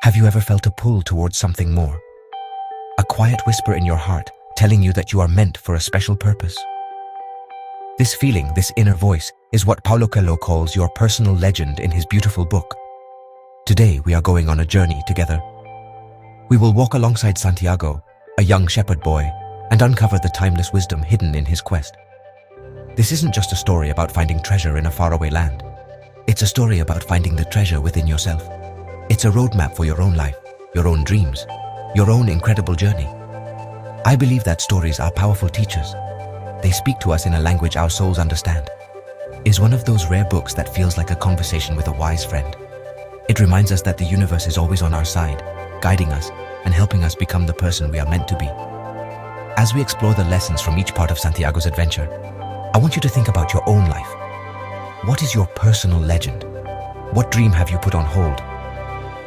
Have you ever felt a pull towards something more? A quiet whisper in your heart telling you that you are meant for a special purpose? This feeling, this inner voice, is what Paulo Coelho calls your personal legend in his beautiful book. Today we are going on a journey together. We will walk alongside Santiago, a young shepherd boy, and uncover the timeless wisdom hidden in his quest. This isn't just a story about finding treasure in a faraway land. It's a story about finding the treasure within yourself. It's a roadmap for your own life, your own dreams, your own incredible journey. I believe that stories are powerful teachers. They speak to us in a language our souls understand. It's one of those rare books that feels like a conversation with a wise friend. It reminds us that the universe is always on our side, guiding us and helping us become the person we are meant to be. As we explore the lessons from each part of Santiago's adventure, I want you to think about your own life. What is your personal legend? What dream have you put on hold?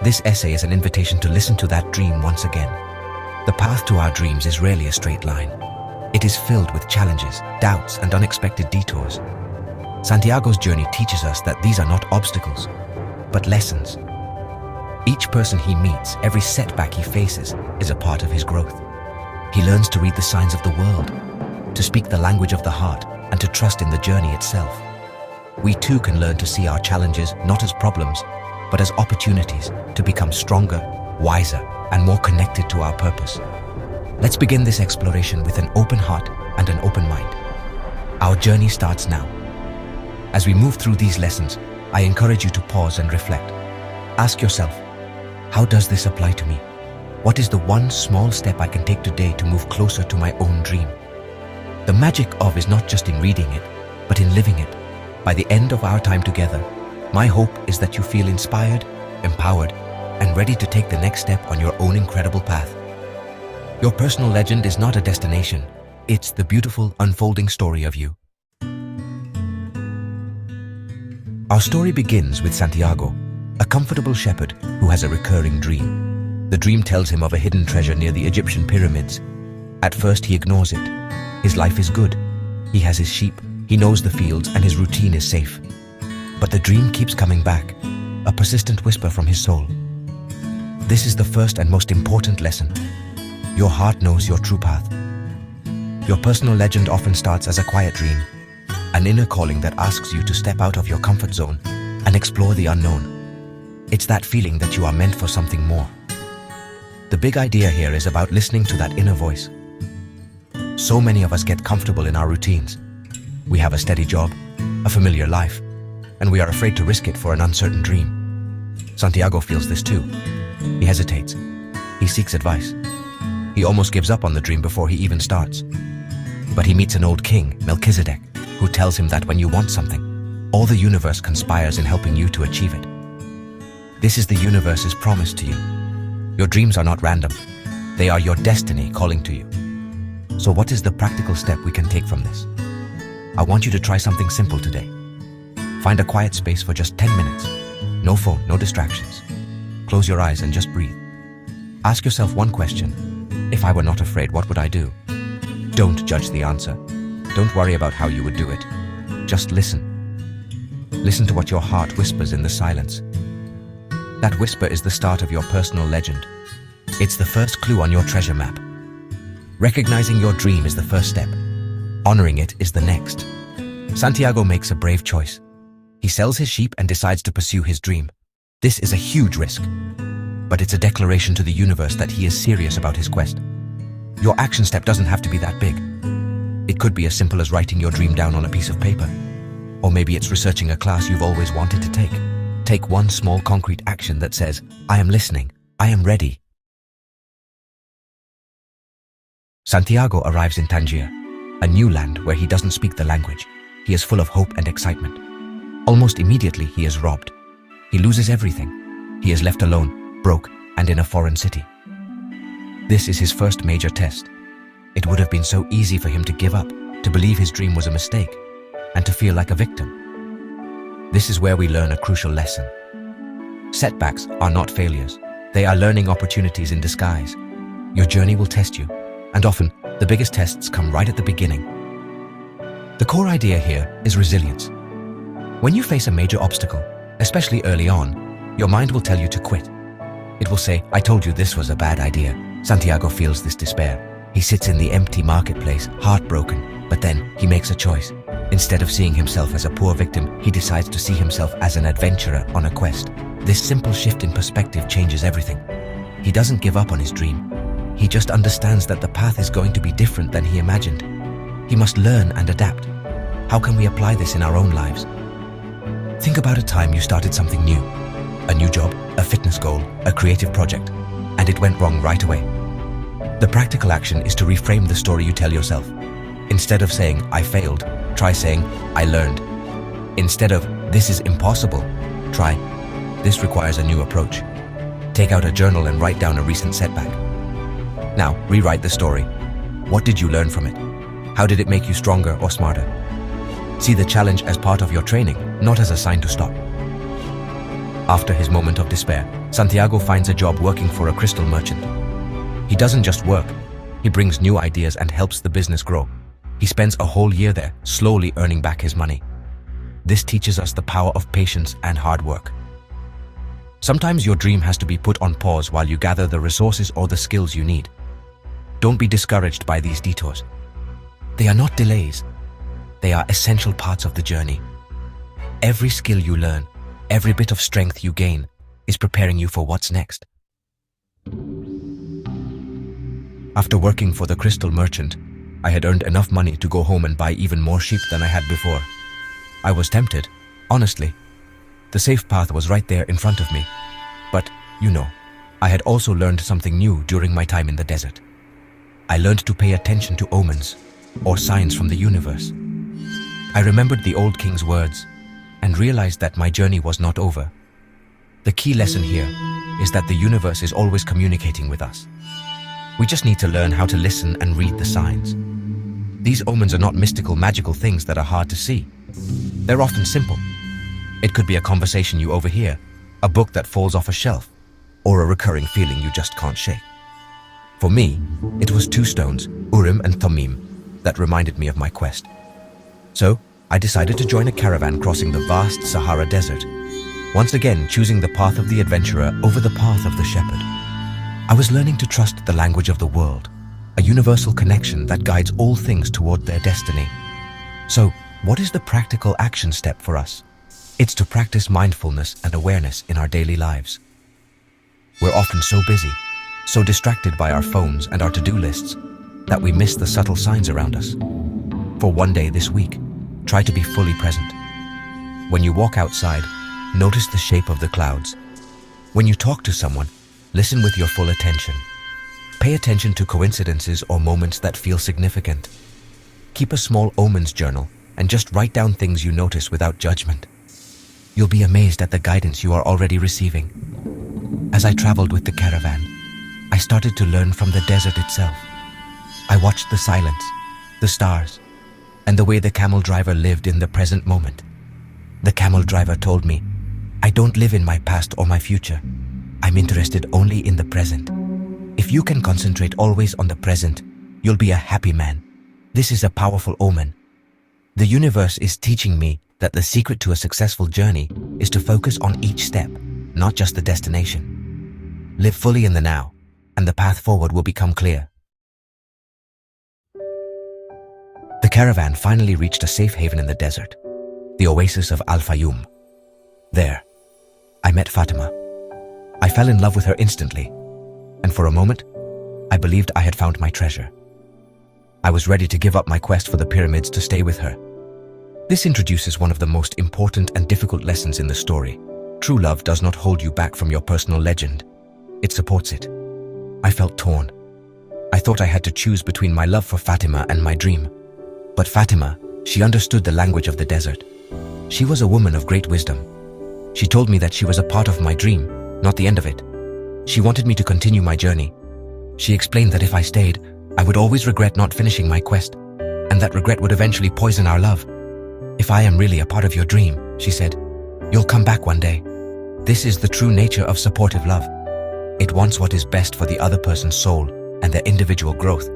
This essay is an invitation to listen to that dream once again. The path to our dreams is rarely a straight line. It is filled with challenges, doubts, and unexpected detours. Santiago's journey teaches us that these are not obstacles, but lessons. Each person he meets, every setback he faces, is a part of his growth. He learns to read the signs of the world, to speak the language of the heart, and to trust in the journey itself. We too can learn to see our challenges not as problems, but as opportunities to become stronger, wiser, and more connected to our purpose. Let's begin this exploration with an open heart and an open mind. Our journey starts now. As we move through these lessons, I encourage you to pause and reflect. Ask yourself, how does this apply to me? What is the one small step I can take today to move closer to my own dream? The magic of is not just in reading it, but in living it. By the end of our time together, my hope is that you feel inspired, empowered, and ready to take the next step on your own incredible path. Your personal legend is not a destination. It's the beautiful, unfolding story of you. Our story begins with Santiago, a comfortable shepherd who has a recurring dream. The dream tells him of a hidden treasure near the Egyptian pyramids. At first he ignores it. His life is good. He has his sheep, he knows the fields, and his routine is safe. But the dream keeps coming back, a persistent whisper from his soul. This is the first and most important lesson. Your heart knows your true path. Your personal legend often starts as a quiet dream, an inner calling that asks you to step out of your comfort zone and explore the unknown. It's that feeling that you are meant for something more. The big idea here is about listening to that inner voice. So many of us get comfortable in our routines. We have a steady job, a familiar life, and we are afraid to risk it for an uncertain dream. Santiago feels this too. He hesitates. He seeks advice. He almost gives up on the dream before he even starts. But he meets an old king, Melchizedek, who tells him that when you want something, all the universe conspires in helping you to achieve it. This is the universe's promise to you. Your dreams are not random. They are your destiny calling to you. So what is the practical step we can take from this? I want you to try something simple today. Find a quiet space for just 10 minutes. No phone, no distractions. Close your eyes and just breathe. Ask yourself one question. If I were not afraid, what would I do? Don't judge the answer. Don't worry about how you would do it. Just listen. Listen to what your heart whispers in the silence. That whisper is the start of your personal legend. It's the first clue on your treasure map. Recognizing your dream is the first step. Honoring it is the next. Santiago makes a brave choice. He sells his sheep and decides to pursue his dream. This is a huge risk, but it's a declaration to the universe that he is serious about his quest. Your action step doesn't have to be that big. It could be as simple as writing your dream down on a piece of paper. Or maybe it's researching a class you've always wanted to take. Take one small concrete action that says, I am listening, I am ready. Santiago arrives in Tangier, a new land where he doesn't speak the language. He is full of hope and excitement. Almost immediately, he is robbed. He loses everything. He is left alone, broke, and in a foreign city. This is his first major test. It would have been so easy for him to give up, to believe his dream was a mistake, and to feel like a victim. This is where we learn a crucial lesson. Setbacks are not failures. They are learning opportunities in disguise. Your journey will test you, and often, the biggest tests come right at the beginning. The core idea here is resilience. When you face a major obstacle, especially early on, your mind will tell you to quit. It will say, I told you this was a bad idea. Santiago feels this despair. He sits in the empty marketplace, heartbroken, but then he makes a choice. Instead of seeing himself as a poor victim, he decides to see himself as an adventurer on a quest. This simple shift in perspective changes everything. He doesn't give up on his dream. He just understands that the path is going to be different than he imagined. He must learn and adapt. How can we apply this in our own lives? Think about a time you started something new. A new job, a fitness goal, a creative project, and it went wrong right away. The practical action is to reframe the story you tell yourself. Instead of saying, I failed, try saying, I learned. Instead of, this is impossible, try, this requires a new approach. Take out a journal and write down a recent setback. Now, rewrite the story. What did you learn from it? How did it make you stronger or smarter? See the challenge as part of your training, not as a sign to stop. After his moment of despair, Santiago finds a job working for a crystal merchant. He doesn't just work, he brings new ideas and helps the business grow. He spends a whole year there, slowly earning back his money. This teaches us the power of patience and hard work. Sometimes your dream has to be put on pause while you gather the resources or the skills you need. Don't be discouraged by these detours. They are not delays. They are essential parts of the journey. Every skill you learn, every bit of strength you gain, is preparing you for what's next. After working for the crystal merchant, I had earned enough money to go home and buy even more sheep than I had before. I was tempted, honestly. The safe path was right there in front of me. But, I had also learned something new during my time in the desert. I learned to pay attention to omens, or signs from the universe. I remembered the old king's words, and realized that my journey was not over. The key lesson here is that the universe is always communicating with us. We just need to learn how to listen and read the signs. These omens are not mystical, magical things that are hard to see. They're often simple. It could be a conversation you overhear, a book that falls off a shelf, or a recurring feeling you just can't shake. For me, it was 2 stones, Urim and Thummim, that reminded me of my quest. So, I decided to join a caravan crossing the vast Sahara Desert, once again choosing the path of the adventurer over the path of the shepherd. I was learning to trust the language of the world, a universal connection that guides all things toward their destiny. So, what is the practical action step for us? It's to practice mindfulness and awareness in our daily lives. We're often so busy, so distracted by our phones and our to-do lists, that we miss the subtle signs around us. For one day this week, try to be fully present. When you walk outside, notice the shape of the clouds. When you talk to someone, listen with your full attention. Pay attention to coincidences or moments that feel significant. Keep a small omens journal and just write down things you notice without judgment. You'll be amazed at the guidance you are already receiving. As I traveled with the caravan, I started to learn from the desert itself. I watched the silence, the stars, and the way the camel driver lived in the present moment. The camel driver told me, I don't live in my past or my future. I'm interested only in the present. If you can concentrate always on the present, you'll be a happy man. This is a powerful omen. The universe is teaching me that the secret to a successful journey is to focus on each step, not just the destination. Live fully in the now, and the path forward will become clear. The caravan finally reached a safe haven in the desert, the oasis of Al-Fayoum. There, I met Fatima. I fell in love with her instantly, and for a moment, I believed I had found my treasure. I was ready to give up my quest for the pyramids to stay with her. This introduces one of the most important and difficult lessons in the story. True love does not hold you back from your personal legend. It supports it. I felt torn. I thought I had to choose between my love for Fatima and my dream. But Fatima, she understood the language of the desert. She was a woman of great wisdom. She told me that she was a part of my dream, not the end of it. She wanted me to continue my journey. She explained that if I stayed, I would always regret not finishing my quest, and that regret would eventually poison our love. If I am really a part of your dream, she said, you'll come back one day. This is the true nature of supportive love. It wants what is best for the other person's soul and their individual growth.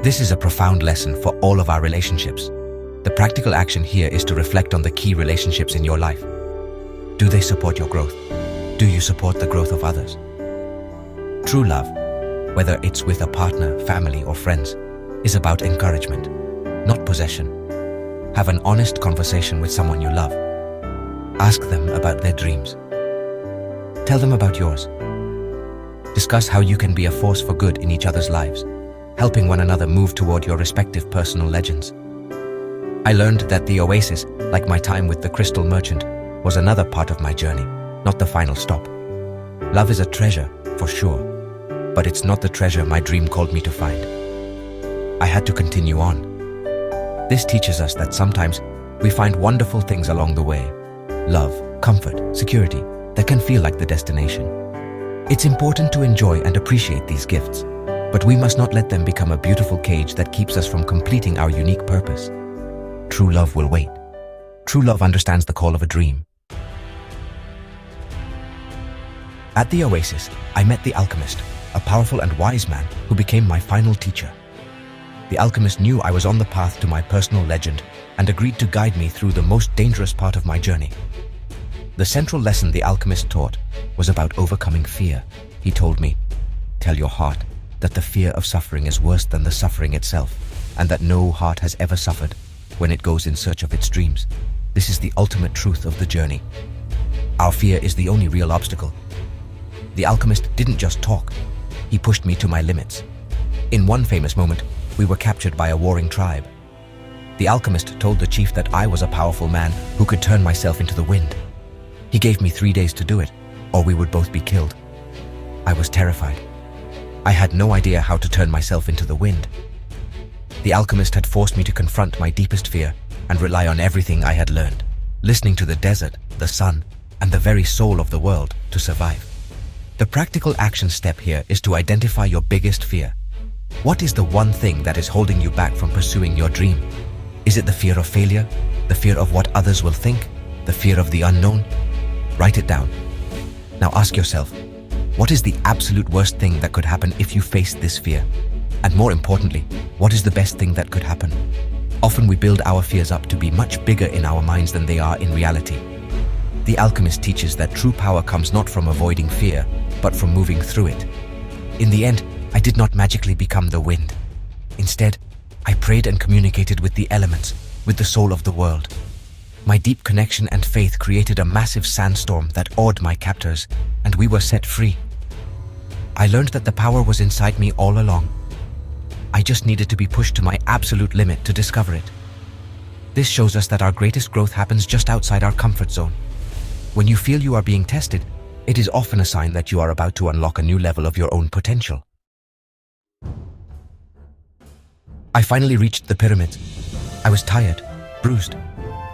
This is a profound lesson for all of our relationships. The practical action here is to reflect on the key relationships in your life. Do they support your growth? Do you support the growth of others? True love, whether it's with a partner, family, or friends, is about encouragement, not possession. Have an honest conversation with someone you love. Ask them about their dreams. Tell them about yours. Discuss how you can be a force for good in each other's lives, helping one another move toward your respective personal legends. I learned that the oasis, like my time with the crystal merchant, was another part of my journey, not the final stop. Love is a treasure, for sure, but it's not the treasure my dream called me to find. I had to continue on. This teaches us that sometimes we find wonderful things along the way. Love, comfort, security, that can feel like the destination. It's important to enjoy and appreciate these gifts, but we must not let them become a beautiful cage that keeps us from completing our unique purpose. True love will wait. True love understands the call of a dream. At the oasis, I met the Alchemist, a powerful and wise man who became my final teacher. The Alchemist knew I was on the path to my personal legend and agreed to guide me through the most dangerous part of my journey. The central lesson the Alchemist taught was about overcoming fear. He told me, "Tell your heart that the fear of suffering is worse than the suffering itself, and that no heart has ever suffered when it goes in search of its dreams. This is the ultimate truth of the journey. Our fear is the only real obstacle." The Alchemist didn't just talk, he pushed me to my limits. In one famous moment, we were captured by a warring tribe. The Alchemist told the chief that I was a powerful man who could turn myself into the wind. He gave me 3 days to do it, or we would both be killed. I was terrified. I had no idea how to turn myself into the wind. The Alchemist had forced me to confront my deepest fear and rely on everything I had learned, listening to the desert, the sun, and the very soul of the world to survive. The practical action step here is to identify your biggest fear. What is the one thing that is holding you back from pursuing your dream? Is it the fear of failure? The fear of what others will think? The fear of the unknown? Write it down. Now ask yourself, what is the absolute worst thing that could happen if you face this fear? And more importantly, what is the best thing that could happen? Often we build our fears up to be much bigger in our minds than they are in reality. The Alchemist teaches that true power comes not from avoiding fear, but from moving through it. In the end, I did not magically become the wind. Instead, I prayed and communicated with the elements, with the soul of the world. My deep connection and faith created a massive sandstorm that awed my captors, and we were set free. I learned that the power was inside me all along. I just needed to be pushed to my absolute limit to discover it. This shows us that our greatest growth happens just outside our comfort zone. When you feel you are being tested, it is often a sign that you are about to unlock a new level of your own potential. I finally reached the pyramids. I was tired, bruised,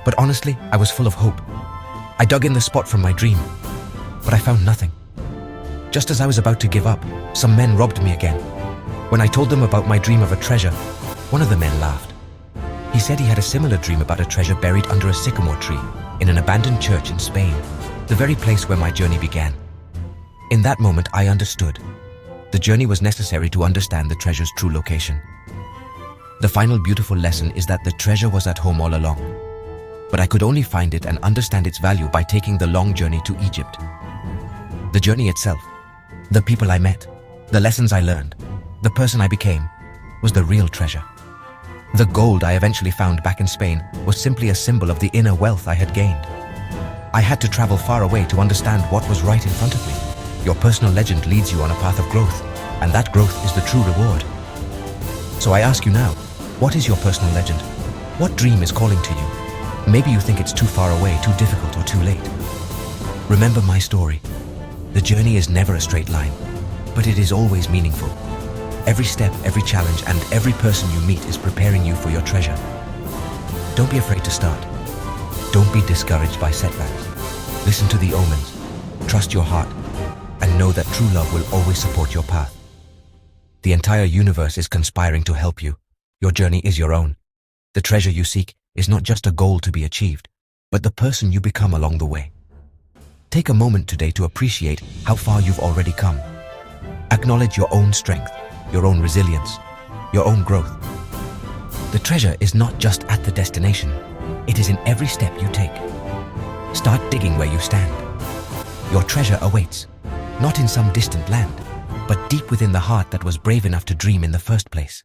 but honestly, I was full of hope. I dug in the spot from my dream, but I found nothing. Just as I was about to give up, some men robbed me again. When I told them about my dream of a treasure, one of the men laughed. He said he had a similar dream about a treasure buried under a sycamore tree in an abandoned church in Spain, the very place where my journey began. In that moment, I understood. The journey was necessary to understand the treasure's true location. The final beautiful lesson is that the treasure was at home all along, but I could only find it and understand its value by taking the long journey to Egypt. The journey itself, the people I met, the lessons I learned, the person I became, was the real treasure. The gold I eventually found back in Spain was simply a symbol of the inner wealth I had gained. I had to travel far away to understand what was right in front of me. Your personal legend leads you on a path of growth, and that growth is the true reward. So I ask you now, what is your personal legend? What dream is calling to you? Maybe you think it's too far away, too difficult, or too late. Remember my story. The journey is never a straight line, but it is always meaningful. Every step, every challenge, and every person you meet is preparing you for your treasure. Don't be afraid to start. Don't be discouraged by setbacks. Listen to the omens, trust your heart, and know that true love will always support your path. The entire universe is conspiring to help you. Your journey is your own. The treasure you seek is not just a goal to be achieved, but the person you become along the way. Take a moment today to appreciate how far you've already come. Acknowledge your own strength, your own resilience, your own growth. The treasure is not just at the destination, it is in every step you take. Start digging where you stand. Your treasure awaits, not in some distant land, but deep within the heart that was brave enough to dream in the first place.